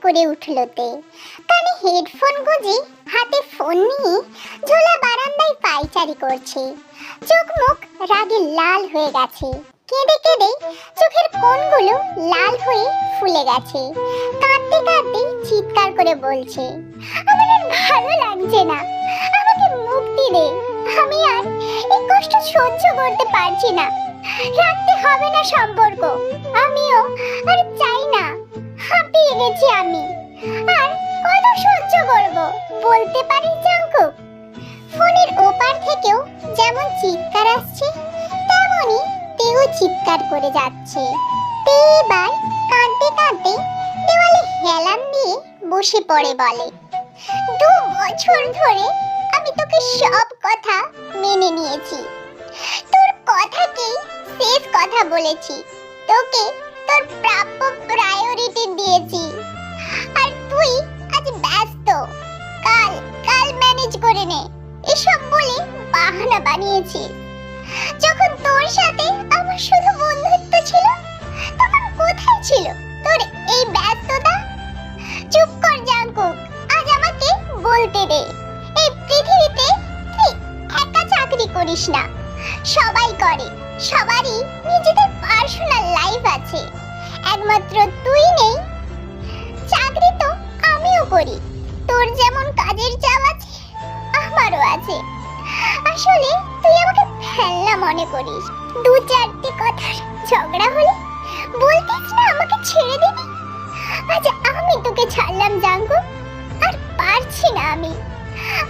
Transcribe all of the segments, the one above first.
করে উঠল তে। কানে হেডফোন গুঁজে হাতে ফোন নিয়ে ঝোলা বারান্দায় পায়চারি করছে। চোখ মুখ রাগে লাল হয়ে গেছে, কেঁদে কেঁদে চোখের কোণগুলো লাল হয়ে ফুলে গেছে। কাঁদতে কাঁদতে চিৎকার করে বলছে, আমার আর ভালো লাগছে না, আমাকে মুক্তি দে, আমি আর এই কষ্ট সহ্য করতে পারছি না, রাখতে হবে না সম্পর্ক, আমিও আর চাই না, হাঁপিয়ে গেছি আমি, আর কত সহ্য করব বলতে পারি জাঙ্কুক। ফোনের ওপার থেকেও যেমন চিৎকার আসছে তেমনি তেও চিৎকার করে যাচ্ছে। তে এবার কাঁদতে কাঁদতে দেওয়ালে হেলান দিয়ে বসে পড়ে বলে, 2 বছর ধরে আমি তোকে সব কথা মেনে নিয়েছি, তোর কথাকেই শেষ কথা বলেছি, তোকে তোর প্রাপ্য প্রায়োরিটি দিয়েছি, আর তুই আজ ব্যস্ত, কাল কাল ম্যানেজ করে নে এসব বলে বাহানা বানিয়েছি। যখন তোর সাথে আমার শুধু বন্ধুত্ব ছিল তখন কোথায় ছিল তোর এই ব্যস্ততা? চুপ কর জাঙ্কুক, আজ আমাকে বলতে দে, এই পৃথিবীতে তুই একা চাকরি করিস না, সবাই করে, সবারই নিজেদের পার্সোনাল লাইফ আছে, একমাত্র তুই নেই। চাকরি তো আমিও করি, তোর যেমন কাজের চাপ আছে আমারও আছে, আসলে তুই আমাকে ফেলনা মনে করিস, 2-4টি কথার ঝগড়া হলে বলতিস না আমাকে ছেড়ে দিবি, আজ আমি তোকে ছাড়লাম জাঙ্কুক, আর পারছি না আমি,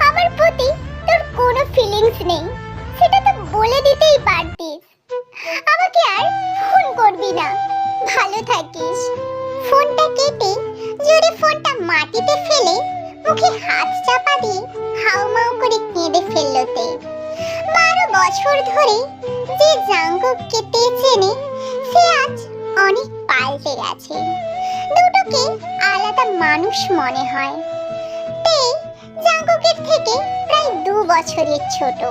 আমার প্রতি তোর কোনো ফিলিংস নেই, সেটা তো বলে দিতেই পারতিস, আমাকে আর ফোন করবি না, ভালো থাকিস। ফোনটা কেটে জোরে ফোনটা মাটিতে ফেলে মুখে হাত চাপা দিয়ে হাউমাউ করে কেঁদে ফেলল তে। 12 বছর ধরে যে জাঙ্কুককে তে চেনে সে আজ অনেক পাল্টে গেছে, দুটোকে আলাদা মানুষ মনে হয়। তে জাঙ্কুকের থেকে প্রায় 2 বছরের ছোট,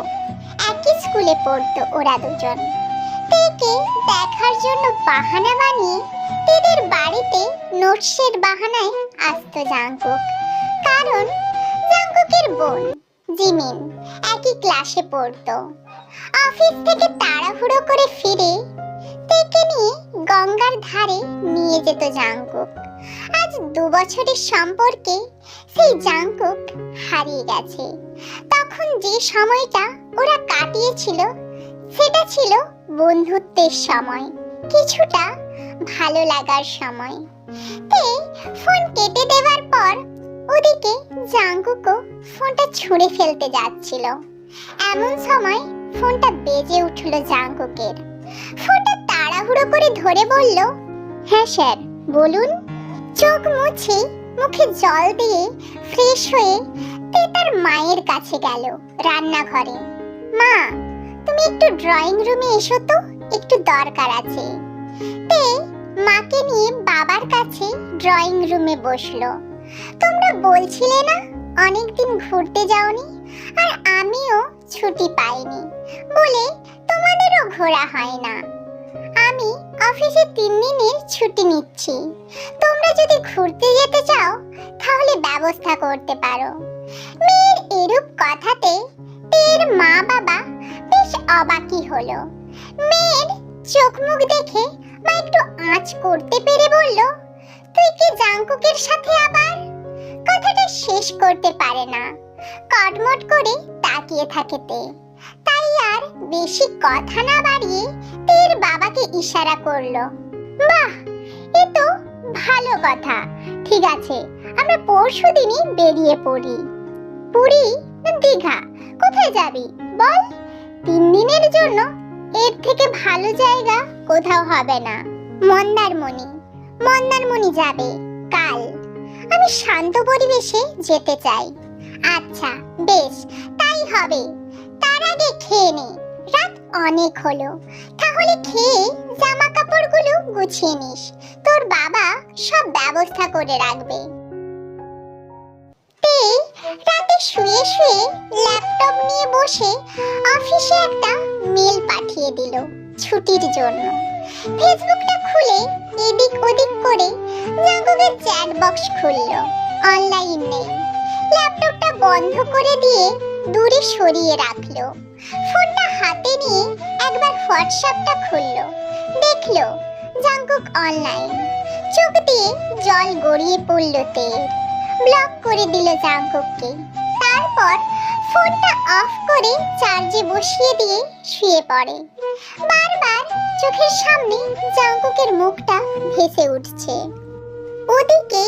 একই স্কুলে পড়তো ওরা দুজন। তেকে দেখার জন্য বাহানা বানিয়ে তেদের বাড়িতে নোটসের বাহানায় আসতো জাঙ্কুক, কারণ জাঙ্কুকের বোন জিমিন একই ক্লাসে পড়তো। অফিস থেকে তাড়াহুড়ো করে ফিরে তেকে নিয়ে গঙ্গার ধারে নিয়ে যেত জাঙ্কুক। আজ 2 বছরের সম্পর্কে সেই জাঙ্কুক হারিয়ে গেছে। তখন যে সময়টা ওরা কাটিয়েছিল সেটা ছিল বন্ধুত্বের সময়, কিছুটা ভালো লাগার সময়। তে ফোন কেটে দেওয়ার পর ওদিকে জাঙ্কুকও ফোনটা ছুঁড়ে ফেলতে যাচ্ছিল, এমন সময় ফোনটা বেজে উঠল জাঙ্কুকের। ফোনটা তাড়াহুড়ো করে ধরে বলল, হ্যাঁ স্যার বলুন। চোখ মুছে মুখে জল দিয়ে ফ্রেশ হয়ে তে তার মায়ের কাছে গেল রান্নাঘরে। মা, তুমি একটু ড্রয়িং রুমে এসো তো, একটু দরকার আছে। তে মাকে নিয়ে বাবার কাছে ড্রয়িং রুমে বসলো। তোমরা বলছিলে না অনেকদিন ঘুরতে যাওনি, আর আমিও ছুটি পাইনি বলে তোমাদেরও ঘোরা হয় না। আমি অফিসে 3 দিনের ছুটি নিচ্ছি, তোমরা যদি ঘুরতে যেতে চাও তাহলে ব্যবস্থা করতে পারো। মেয়ের এরূপ কথাতে তের মা বাবা বেশ অবাকই হলো। মেয়ের চোখ মুখ দেখে মা একটু আঁচ করতে পেরে বলল, তুই কি জাঙ্কুকের সাথে আবার? কথাটা শেষ করতে পারে না, কটমট করে তাকিয়ে থাকে তে। তাই আর বেশি কথা না বাড়িয়ে তের বাবাকে ইশারা করলো, বাহ, এ তো ভালো কথা, ঠিক আছে আমরা পরশুদিনই বেরিয়ে পড়ি। পুরী না দীঘা, কোথায় যাবি বল? 3 দিনের জন্য এর থেকে ভালো জায়গা কোথাও হবে না। মন্দারমণি যাবে কাল, আমি শান্ত পরিবেশে যেতে চাই। আচ্ছা বেশ, তাই হবে, তার আগে খেয়ে নে, রাত অনেক হলো, তাহলে খেয়ে জামা কাপড়গুলো গুছিয়ে নিস, তোর বাবা সব ব্যবস্থা করে রাখবে। তে রাতে শুয়ে শুয়ে ল্যাপটপ নিয়ে বসে অফিসে একটা মেল পাঠিয়ে দিল ছুটির জন্য। ফেসবুকটা খুলে এদিক ওদিক করে জাঙ্কুকের চ্যাট বক্স খুলল। অনলাইন নেই। ল্যাপটপটা বন্ধ করে দিয়ে দূরে সরিয়ে রাখলো। ফোনটা হাতে নিয়ে একবার হোয়াটসঅ্যাপটা খুলল। দেখলো জাঙ্কুক অনলাইন। চোখ দিয়ে জল গড়িয়ে পড়ল তের। ব্লক করে দিল জাঙ্কুককে। তারপর ফোনটা অফ করে চার্জে বসিয়ে দিয়ে শুয়ে পড়ে। বারবার চোখের সামনে জাঙ্কুকের মুখটা ভেসে উঠছে। ওদিকে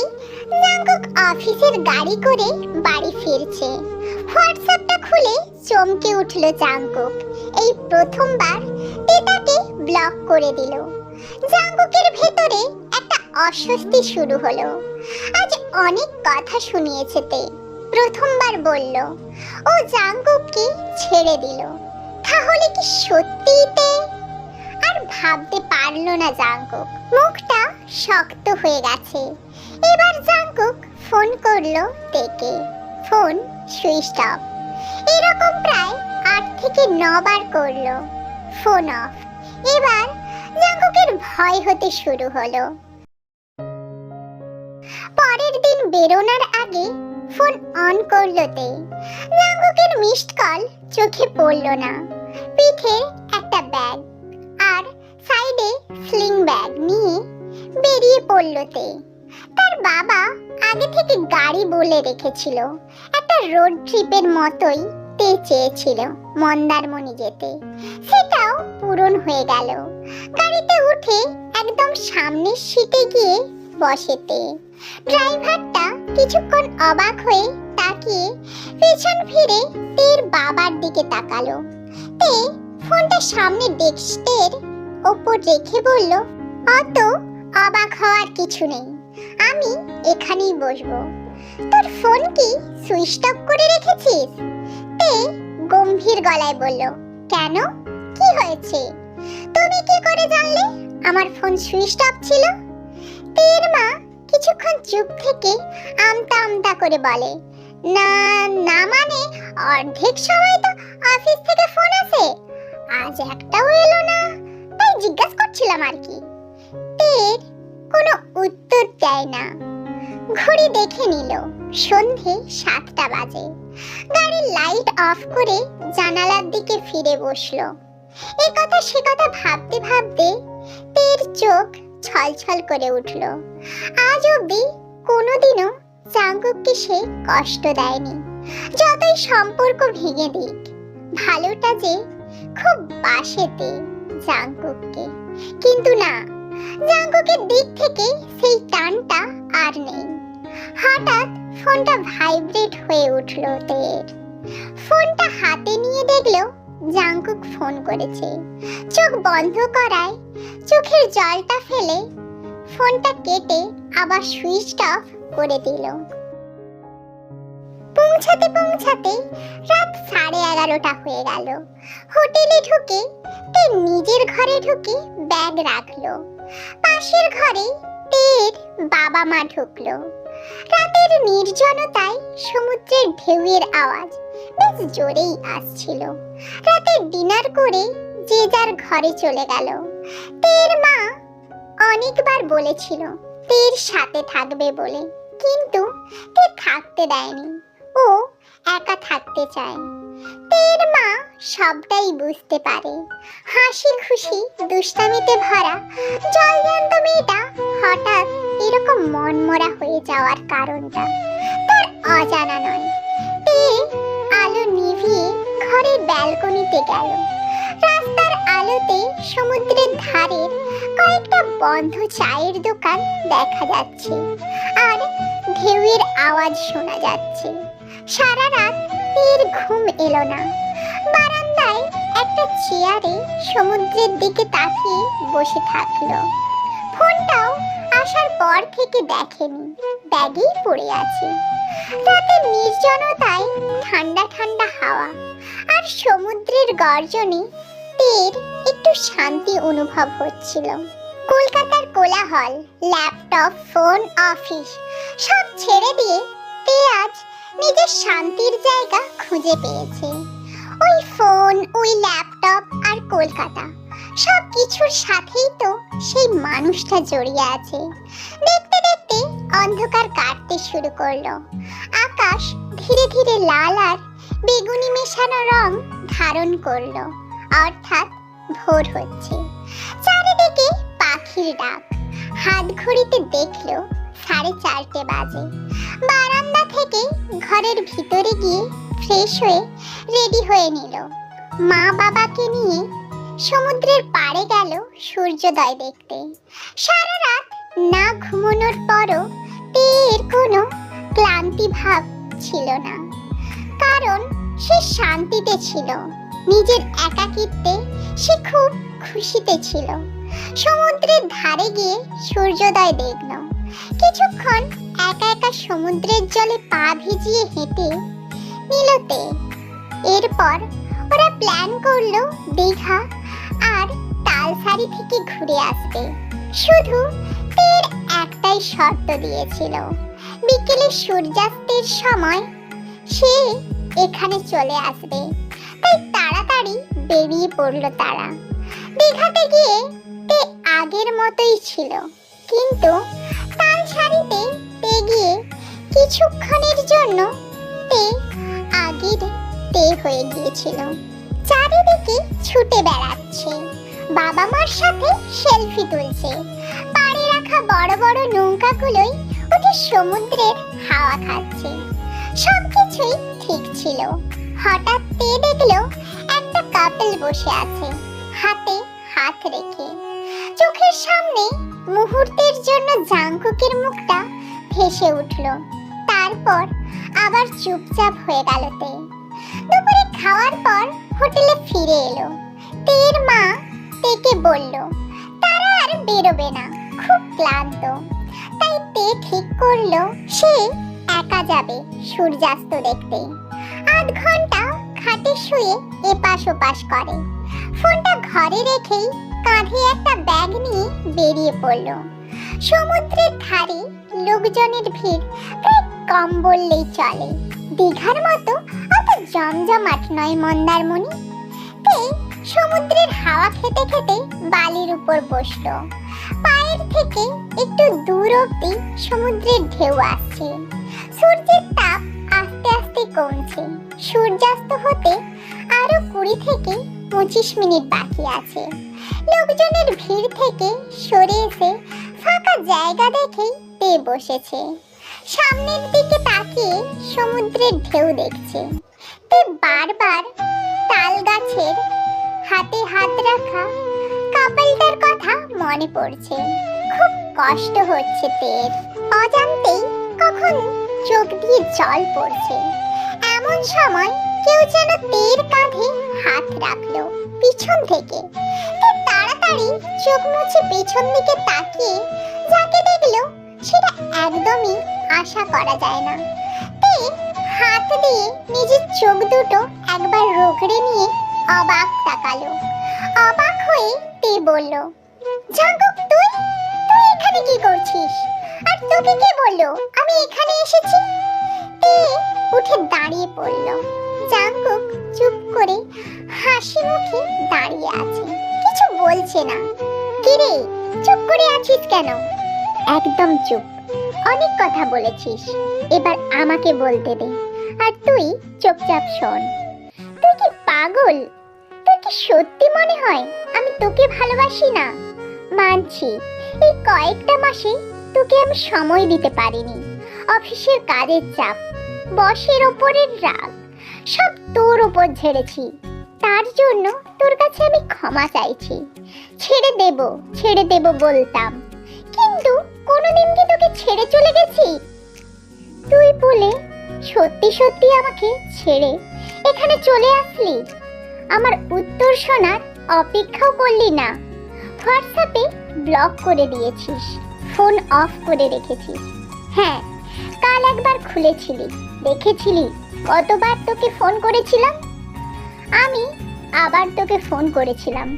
জাঙ্কুক অফিসের গাড়ি করে বাড়ি ফিরছে। হোয়াটসঅ্যাপটা খুলে চমকে উঠল জাঙ্কুক। এই প্রথমবার তে তাকে ব্লক করে দিল। জাঙ্কুকের ভেতরে একটা অস্বস্তি শুরু হলো। আজ অনেক কথা শুনিয়েছে তে। প্রথমবার বলল ও জাঙ্কুককে ছেড়ে দিল। তাহলে কি সত্যিই তে? আর ভাবতে পারলো না জাঙ্কুক। মুখটা শক্ত হয়ে গেছে। এবার জাঙ্কুক ফোন করলো তেকে। Phone switch off. এরকম প্রায় 8 থেকে 9 বার করলো। Phone off. এবার জাঙ্কুকের ভয় হতে শুরু হলো। পরের দিন বেরোনোর আগে ফোন অন করলো তে। জাঙ্কুকের মিসড কল চোখে পড়লো না। পিঠে একটা ব্যাগ আর সাইডে স্লিং ব্যাগ নিয়ে বেরিয়ে পড়লো তে। তার বাবা আগে থেকে গাড়ি বলে রেখেছিল। একটা রোড ট্রিপের মতোই তে চেয়েছিল মন্দারমণি যেতে। সেটাও পূরণ হয়ে গেল। গাড়িতে উঠে একদম সামনের সিটে গিয়ে বসে তে। ড্রাইভারটা কিছুক্ষণ অবাক হয়ে তাকিয়ে পেছন ফিরে তের বাবার দিকে তাকালো। তে ফোনটা সামনে ডেস্কের ওপর রেখে বলল, অত অবাক হওয়ার কিছু নেই, আমি এখানেই বসবো। তোর ফোন কি সুইচ অফ করে রেখেছিস? তে গম্ভীর গলায় বলল, কেন, কি হয়েছে? তুমি কি করে জানলে আমার ফোন সুইচ অফ ছিল? তের মা কিছুক্ষণ চুপ থেকে আমতা আমতা করে বলে, না না, মানে অর্ধেক সময় তো অফিস থেকে ফোন আসে, আজ একটাও এলো না, তাই জিজ্ঞাসা করছিলাম আর কি। তের কোনো উত্তর দেয় না। ঘড়ি দেখে নিল, সন্ধে 7টা বাজে। গাড়ির লাইট অফ করে জানালার দিকে ফিরে বসলো। এ কথা সে কথা ভাবতে ভাবতে তের চোখ ছলছল করে উঠল। আজ অবধি কোনোদিনও জাঙ্কুককে সে কষ্ট দেয়নি। যতই সম্পর্ক ভেঙে দিক, ভালোটা যে খুব বাসে তে জাঙ্কুককে। কিন্তু না, জাঙ্কুকের দিক থেকে সেই টানটা আর নেই। হঠাৎ ফোনটা ভাইব্রেট হয়ে উঠল তের। ফোনটা হাতে নিয়ে দেখলো জাঙ্কুক ফোন করেছে। চোখ বন্ধ করায় চোখের জলটা ফেলে ফোনটা কেটে আবার সুইচ অফ করে দিল। পৌঁছাতে পৌঁছাতে রাত 11:30 হয়ে গেল। হোটেলে ঢুকে তে নিজের ঘরে ঢুকে ব্যাগ রাখলো। পাশের ঘরে তের বাবা মা ঢুকলো। রাতের নির্জনতায় সমুদ্রের ঢেউয়ের আওয়াজ বেশ জোরেই আসছিল। রাতে ডিনার করে যে যার ঘরে চলে গেল। তের মা অনেকবার বলেছিল তের সাথে থাকবে বলে, কিন্তু তে থাকতে দেয়নি। ও একা থাকতে চায়। তের মা সবটাই বুঝতে পারে। হাসি খুশি দুষ্টামিতে ভরা জলজান্ত মেয়েটা হঠাৎ এরকম মনমরা হয়ে যাওয়ার কারণটা তার অজানা নয়। তে আলো নিভিয়ে ঘরের ব্যালকনিতে গেল। রাস্তার আলোতে সমুদ্রের ধারের কয়েকটা বন্ধ চায়ের দোকান দেখা যাচ্ছে আর ঢেউয়ের আওয়াজ শোনা যাচ্ছে। সারা রাত তের ঘুম এলো না। বারান্দায় একটা চেয়ারে সমুদ্রের দিকে তাকিয়ে বসে থাকলো। ফোনটাও আসার পর থেকে দেখেনি, ব্যাগেই পড়ে আছে। রাতের নির্জনতায় ঠান্ডা ঠান্ডা হাওয়া আর সমুদ্রের গর্জনে তের একটু শান্তি অনুভব হচ্ছিল। কলকাতার কোলাহল, ল্যাপটপ, ফোন, অফিস সব ছেড়ে দিয়ে তে আজ নিজের শান্তির জায়গা খুঁজে পেয়েছে। ওই ফোন, ওই ল্যাপটপ আর কলকাতা সব কিছুর সাথেই তো সেই মানুষটা জড়িয়ে আছে। দেখতে দেখতে অন্ধকার কাটতে শুরু করলো। আকাশ ধীরে ধীরে লাল আর বেগুনি মেশানো রং ধারণ করলো, অর্থাৎ ভোর হচ্ছে। চারিদিকে পাখির ডাক। হাত ঘড়িতে দেখলো 4:30 বাজে। বারান্দা থেকে ঘরের ভিতরে গিয়ে ফ্রেশ হয়ে রেডি হয়ে নিল। মা বাবাকে নিয়ে সমুদ্রের পাড়ে গেল সূর্যোদয় দেখতে। সারা রাত না ঘুমানোর পরও তের কোনো ক্লান্তি ভাব ছিল না, কারণ সে শান্তিতে ছিল। নিজের একাকিত্বে সে খুব খুশিতে ছিল। সমুদ্রের ধারে গিয়ে সূর্যোদয় দেখল। কিছুক্ষণ একা একা সমুদ্রের জলে পা ভিজিয়ে হেঁটে নিলতে। এরপর ওরা প্ল্যান করলো দীঘা আর তালসারি থেকে ঘুরে আসবে। শুধু তের একটাই শর্ত দিয়েছিল, বিকেলে সূর্যাস্তের সময় সে এখানে চলে আসবে। তাই তাড়াতাড়ি বেরিয়ে পড়লো তারা। দীঘাতে গিয়ে তে আগের মতোই ছিল, কিন্তু তালসারিতে তে গিয়ে কিছুক্ষণের জন্য তে আগের তে হয়ে গিয়েছিল। চারিদিকে ছুটে বেড়াচ্ছে, বাবা মার সাথে সেলফি তুলছে। পাড়ে রাখা বড় বড় নৌকাগুলোই উঠে সমুদ্রের হাওয়া খাচ্ছে। সবকিছুই ঠিক ছিল। হঠাৎ তে দেখলো একটা কাপল বসে আছে, হাতে হাত রেখে। চোখের সামনে মুহূর্তের জন্য জাংকুকের মুখটা ভেসে উঠলো। তারপর আবার চুপচাপ হয়ে গেল তে। দুপুরে খাওয়ার পর হোটেলে ফিরে এলো। তের মা তেকে বলল তারা আর বেরোবে না, খুব ক্লান্ত। তাই তে ঠিক করলো সে একা যাবে সূর্যাস্ত দেখতে। আধ ঘন্টা খাটে শুয়ে এপাশ ওপাশ করে। ফোনটা ঘরে রেখেই কাঁধে একটা ব্যাগ নিয়ে বেরিয়ে পড়লো। সমুদ্রের ধারে লোকজনের ভিড় প্রায় কম বললেই চলে। দীঘার মতো অত জমজমাট নয় মন্দারমণি। তে সমুদ্রের হাওয়া খেতে খেতে বালির উপর বসলো। পায়ের থেকে একটু দূর অব্দি সমুদ্রের ঢেউ আসছে। সূর্যের তাপ আস্তে আস্তে কমছে। সূর্যাস্ত হতে আরো 20 থেকে 25 মিনিট বাকি আছে। লোকজনের ভিড় থেকে সরে এসে ফাঁকা জায়গা দেখেই তে বসেছে। সামনের দিকে তাকিয়ে সমুদ্রের ঢেউ দেখছে। তে বারবার তাল গাছের হাতে হাত রাখা কাপলটার কথা মনে পড়ছে। খুব কষ্ট হচ্ছে তের। অজান্তেই কখন চোখ দিয়ে জল পড়ছে। এমন সময় কেউ যেন তের কাঁধে হাত রাখলো পিছন থেকে। তে তাড়াতাড়ি চোখ মুছে পেছন দিকে তাকিয়ে যাকে দেখলো সেটা একদমই আশা করা যায় না। তে হাত দিয়ে নিজের চোখ দুটো একবার রগড়ে নিয়ে অবাক তাকালো। অবাক হয়ে তে বলল, জাঙ্কুক তুই তুই এখানে কি করছিস? আর তোকে কে বললো আমি এখানে এসেছি? তে উঠে দাঁড়িয়ে পড়ল। জাঙ্কুক চুপ করে হাসি মুখে দাঁড়িয়ে আছে, কিছু বলছে না। কিরে চুপ করে আছিস কেন? একদম চুপ, অনেক কথা বলেছিস, এবার আমাকে বলতে দে। আর তুই চুপচাপ শোন। তুই কি পাগল? তোর কি সত্যি মনে হয় আমি তোকে ভালোবাসি না? মানছি এই কয়েকটা মাসে তোকে আমি সময় দিতে পারিনি। অফিসের কাজের চাপ, বসের ওপরের রাগ, সব তোর ওপর ঝেড়েছি। তার জন্য তোর কাছে আমি ক্ষমা চাইছি। ছেড়ে দেব বলতাম, কিন্তু কোনোদিন কি তোকে ছেড়ে চলে গেছি? তুই বলে সত্যি সত্যি আমাকে ছেড়ে এখানে চলে আসলি? আমার উত্তর শোনার অপেক্ষাও করলি না। হোয়াটসঅ্যাপে ব্লক করে দিয়েছিস, ফোন অফ করে রেখেছিস। হ্যাঁ, কাল একবার খুলেছিলি, দেখেছিলি কতবার তোকে ফোন করেছিলাম। আমি আবার তোকে ফোন করেছিলাম,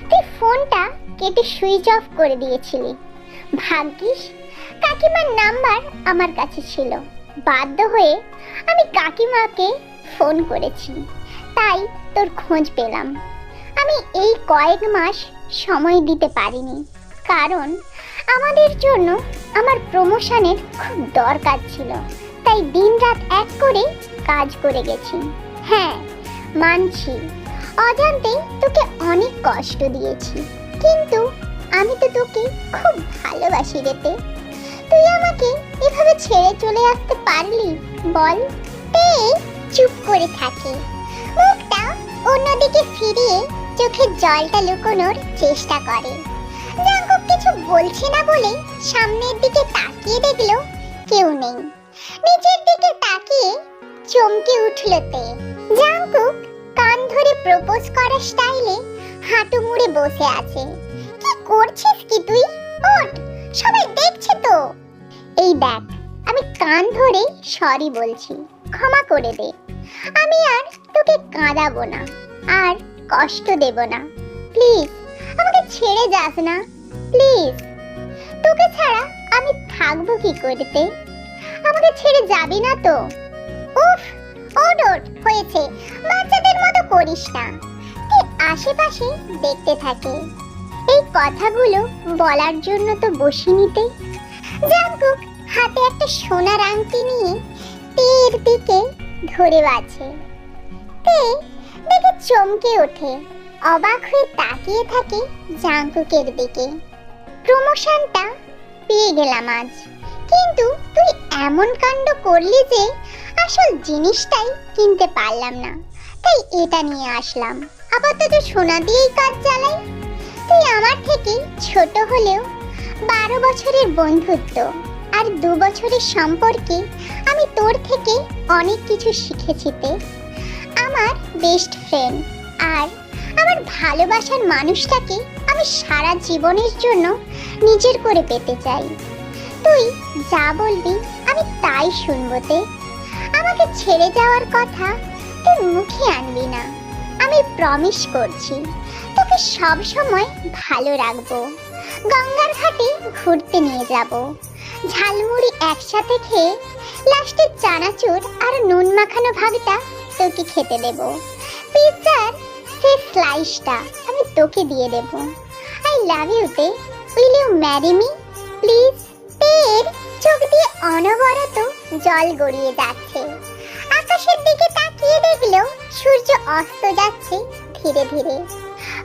তুই ফোনটা কেটে সুইচ অফ করে দিয়েছিলি। ভাগ্যিস কাকিমার নাম্বার আমার কাছে ছিল। বাধ্য হয়ে আমি কাকিমাকে ফোন করেছি, তাই তোর খোঁজ পেলাম। আমি এই কয়েক মাস সময় দিতে পারিনি, কারণ আমাদের জন্য আমার প্রমোশনের খুব দরকার ছিল। তাই দিনরাত এক করে কাজ করে গেছি। হ্যাঁ, মানছি অজান্তে তোকে অনেক কষ্ট দিয়েছি, কিন্তু আমি তো তোকে খুব ভালোবাসি রে। তুই আমাকে এভাবে ছেড়ে চলে আসতে পারলি বল? তে চুপ করে থাকে, মুখটা অন্যদিকে ফিরিয়ে চোখের জলটা লুকোনোর চেষ্টা করে। জাঙ্কুক কিছু বলছে না বলে সামনের দিকে তাকিয়ে দেখলো কেউ নেই। নিচের দিকে তাকিয়ে চমকে উঠল তে। জাঙ্কুক কান ধরে প্রপোজ করার স্টাইলে হাঁটু মুড়ে বসে আছে। কি করছিস কি তুই? ওঠ, সবাই দেখছে তো। এই দেখ, আমি কান ধরে সরি বলছি, ক্ষমা করে দে। আমি আর তোকে কাঁদাবো না, আর কষ্ট দেব না। প্লিজ আমাকে ছেড়ে যাস না, প্লিজ। তোকে ছাড়া আমি থাকবো কি করতে? আমাকে ছেড়ে যাবি না তো? উফ, ওঠ ওঠ, হয়েছে, বাচ্চাদের মতো করিস না। তুই আশেপাশে দেখতে থাকে। এই কথাগুলো বলার জন্য তো বসিনিতে। জাঙ্কুক হাতে একটা সোনার আংটি নিয়ে তের দিকে ধরে আছে। তে দেখে চমকে ওঠে, অবাক হয়ে তাকিয়ে থাকে জাঙ্কুকের দিকে। প্রমোশনটা পেয়ে গেলাম আজ, কিন্তু তুই এমন কাণ্ড করলি যে আসল জিনিসটাই কিনতে পারলাম না, তাই এটা নিয়ে আসলাম। আপাতত সোনা দিয়েই কাজ চালাই। তুই আমার থেকে ছোট হলেও 12 বছরের বন্ধুত্ব আর 2 বছরের সম্পর্কে আমি তোর থেকে অনেক কিছু শিখেছি তে। আমার বেস্ট ফ্রেন্ড আর আমার ভালোবাসার মানুষটাকে আমি সারা জীবনের জন্য নিজের করে পেতে চাই। তুই যা বলবি আমি তাই শুনবো তে। আমাকে ছেড়ে যাওয়ার কথা তুই মুখে আনবি না। আমি প্রমিস করছি তোকে সব সময় ভালো রাখবো। গঙ্গার ঘাটে ঘুরতে নিয়ে যাব, ঝালমুড়ি একসাথে খেয়ে লাস্টে চানাচুর আর নুন মাখানো ভাগটা তোকে খেতে দেব। পিৎজার সেই স্লাইসটা আমি তোকে দিয়ে দেব। আই লাভ ইউ তে, will you marry me please? তের চোখ দিয়ে অনবরত জল গড়িয়ে যাচ্ছে। আকাশের দিকে তাকিয়ে দেখলো সূর্য অস্ত যাচ্ছে ধীরে ধীরে।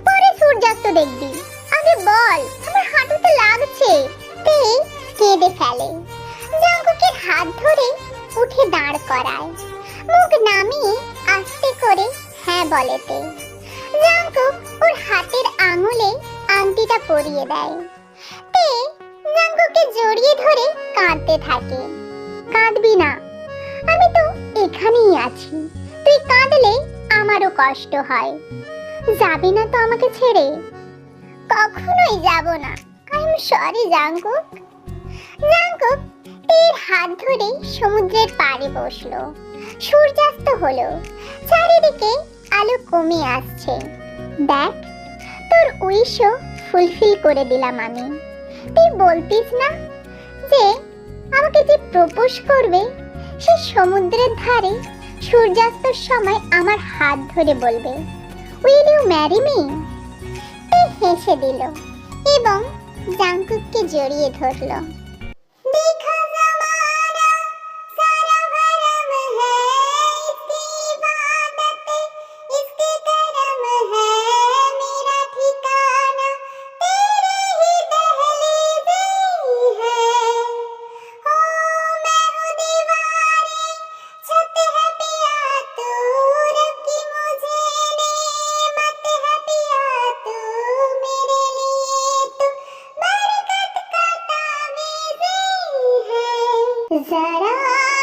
পরে সূর্যাস্ত দেখবি, আগে বল, আমার হাঁটুতে লাগছে। তে কেঁদে ফেলে। জাঙ্কুকের হাত ধরে উঠে দাঁড় করায়, মুখ নামিয়ে আস্তে করে হ্যাঁ বলে তে। জাঙ্কুক ওর হাতের আঙুলে আংটিটা পরিয়ে দেয়। তে জাঙ্কুককে জড়িয়ে ধরে কাঁদতে থাকে। কাঁদবি না, আমি তো এখানেই আছি। তুই কাঁদলে আমারও কষ্ট হয়। যাবি না তো আমাকে ছেড়ে? কখনোই যাব না। I am sorry Jungkook. Jungkook তের হাত ধরে সমুদ্রের পাড়ে বসলো। সূর্যাস্ত হলো, চারিদিকে আলো কমে আসছে। দেখ, তোর উইশও ফুলফিল করে দিলাম আমি। তুই বলতিস না যে আমাকে যে প্রপোজ করবে সে সমুদ্রের ধারে সূর্যাস্তর সময় আমার হাত ধরে বলবে, উইল ইউ ম্যারি মি? তে হেসে দিল এবং জাঙ্কুককে জড়িয়ে ধরল। जरा